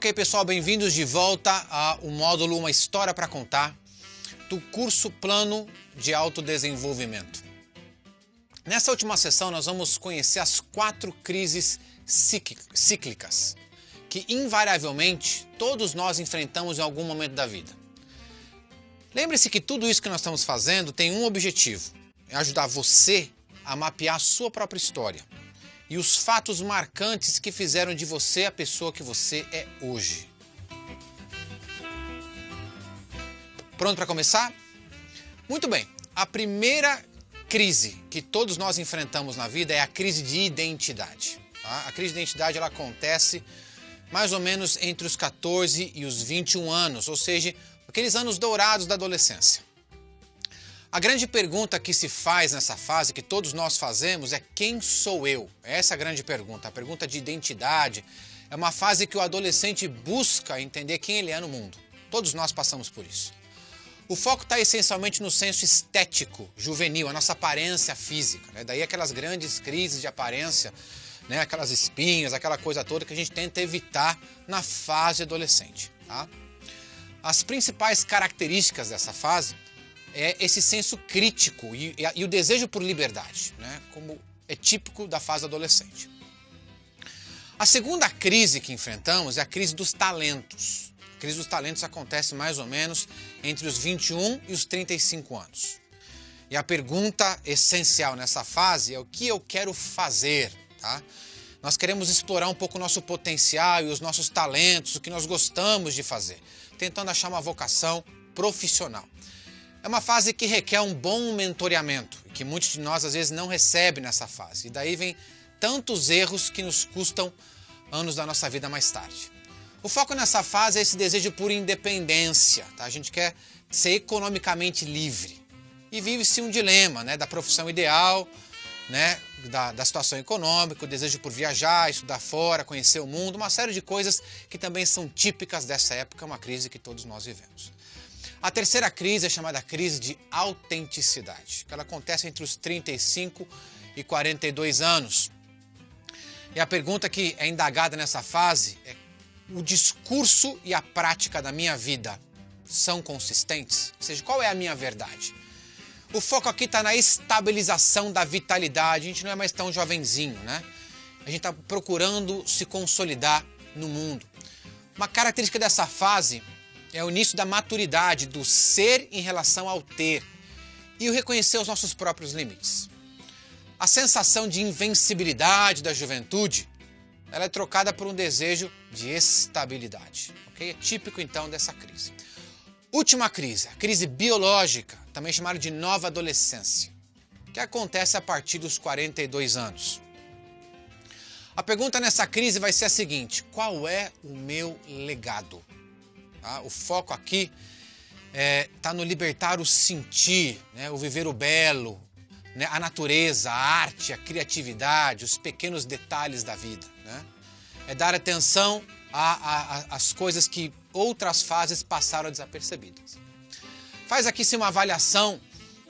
Ok, pessoal, bem-vindos de volta ao módulo Uma História para Contar do curso Plano de Autodesenvolvimento. Nessa última sessão, nós vamos conhecer as 4 crises cíclicas que, invariavelmente, todos nós enfrentamos em algum momento da vida. Lembre-se que tudo isso que nós estamos fazendo tem um objetivo: é ajudar você a mapear a sua própria história e os fatos marcantes que fizeram de você a pessoa que você é hoje. Pronto para começar? Muito bem, a primeira crise que todos nós enfrentamos na vida é a crise de identidade. Tá? A crise de identidade ela acontece mais ou menos entre os 14 e os 21 anos, ou seja, aqueles anos dourados da adolescência. A grande pergunta que se faz nessa fase, que todos nós fazemos, é: quem sou eu? Essa é a grande pergunta, a pergunta de identidade. É uma fase que o adolescente busca entender quem ele é no mundo. Todos nós passamos por isso. O foco está essencialmente no senso estético, juvenil, a nossa aparência física. Né? Daí aquelas grandes crises de aparência, né? Aquelas espinhas, aquela coisa toda que a gente tenta evitar na fase adolescente. Tá? As principais características dessa fase é esse senso crítico e o desejo por liberdade, né? Como é típico da fase adolescente. A segunda crise que enfrentamos é a crise dos talentos. A crise dos talentos acontece mais ou menos entre os 21 e os 35 anos. E a pergunta essencial nessa fase é: o que eu quero fazer? Tá? Nós queremos explorar um pouco o nosso potencial e os nossos talentos, o que nós gostamos de fazer, tentando achar uma vocação profissional. É uma fase que requer um bom mentoreamento, que muitos de nós às vezes não recebem nessa fase. E daí vem tantos erros que nos custam anos da nossa vida mais tarde. O foco nessa fase é esse desejo por independência. Tá? A gente quer ser economicamente livre. E vive-se um dilema, né, da profissão ideal, né, da situação econômica, o desejo por viajar, estudar fora, conhecer o mundo, uma série de coisas que também são típicas dessa época, uma crise que todos nós vivemos. A terceira crise é chamada crise de autenticidade, que ela acontece entre os 35 e 42 anos. E a pergunta que é indagada nessa fase é: o discurso e a prática da minha vida são consistentes? Ou seja, qual é a minha verdade? O foco aqui está na estabilização da vitalidade. A gente não é mais tão jovenzinho, né? A gente está procurando se consolidar no mundo. Uma característica dessa fase é o início da maturidade, do ser em relação ao ter e o reconhecer os nossos próprios limites. A sensação de invencibilidade da juventude, ela é trocada por um desejo de estabilidade. Okay? É típico então dessa crise. Última crise, a crise biológica, também chamada de nova adolescência, que acontece a partir dos 42 anos. A pergunta nessa crise vai ser a seguinte: qual é o meu legado? Tá? O foco aqui está no libertar o sentir, né? O viver o belo, né? A natureza, a arte, a criatividade, os pequenos detalhes da vida. Né? É dar atenção às coisas que outras fases passaram desapercebidas. Faz aqui sim uma avaliação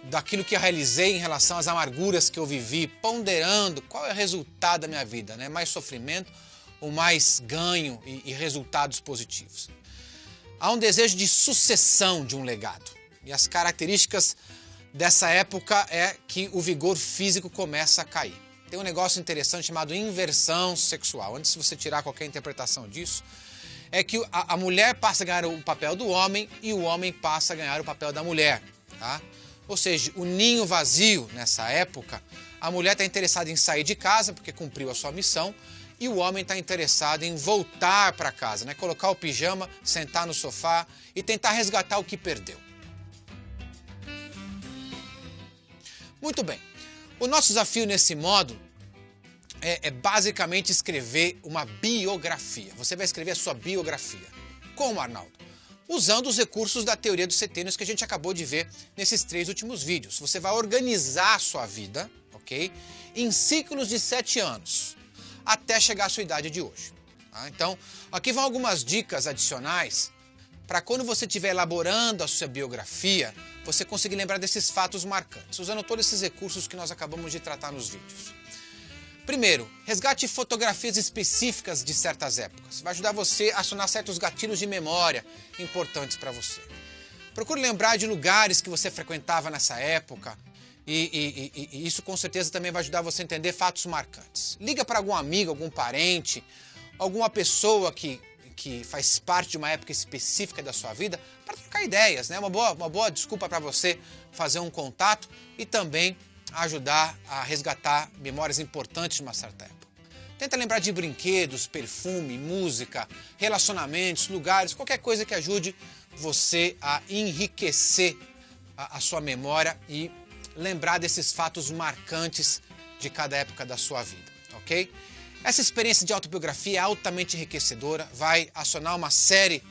daquilo que eu realizei em relação às amarguras que eu vivi, ponderando qual é o resultado da minha vida, né? Mais sofrimento ou mais ganho e resultados positivos. Há um desejo de sucessão de um legado. E as características dessa época é que o vigor físico começa a cair. Tem um negócio interessante chamado inversão sexual. Antes de você tirar qualquer interpretação disso, é que a mulher passa a ganhar o papel do homem e o homem passa a ganhar o papel da mulher. Tá? Ou seja, o ninho vazio nessa época, a mulher está interessada em sair de casa porque cumpriu a sua missão, e o homem está interessado em voltar para casa, né? Colocar o pijama, sentar no sofá e tentar resgatar o que perdeu. Muito bem. O nosso desafio nesse módulo é basicamente escrever uma biografia. Você vai escrever a sua biografia. Como, Arnaldo? Usando os recursos da teoria dos setênios que a gente acabou de ver nesses 3 últimos vídeos. Você vai organizar a sua vida, ok? Em ciclos de 7 anos. Até chegar à sua idade de hoje. Tá? Então, aqui vão algumas dicas adicionais para quando você estiver elaborando a sua biografia, você conseguir lembrar desses fatos marcantes, usando todos esses recursos que nós acabamos de tratar nos vídeos. Primeiro, resgate fotografias específicas de certas épocas. Vai ajudar você a acionar certos gatilhos de memória importantes para você. Procure lembrar de lugares que você frequentava nessa época e isso com certeza também vai ajudar você a entender fatos marcantes. Liga para algum amigo, algum parente, alguma pessoa que faz parte de uma época específica da sua vida para trocar ideias, né? Uma boa desculpa para você fazer um contato e também ajudar a resgatar memórias importantes de uma certa época. Tenta lembrar de brinquedos, perfume, música, relacionamentos, lugares, qualquer coisa que ajude você a enriquecer a sua memória e lembrar desses fatos marcantes de cada época da sua vida, ok? Essa experiência de autobiografia é altamente enriquecedora, vai acionar uma série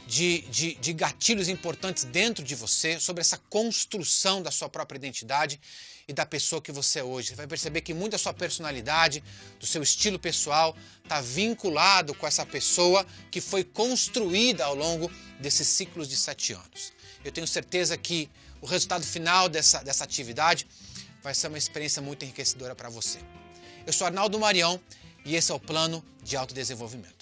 de gatilhos importantes dentro de você sobre essa construção da sua própria identidade e da pessoa que você é hoje. Você vai perceber que muita da sua personalidade, do seu estilo pessoal, está vinculado com essa pessoa que foi construída ao longo desses ciclos de 7 anos. Eu tenho certeza que o resultado final dessa atividade vai ser uma experiência muito enriquecedora para você. Eu sou Arnaldo Marião e esse é o Plano de Autodesenvolvimento.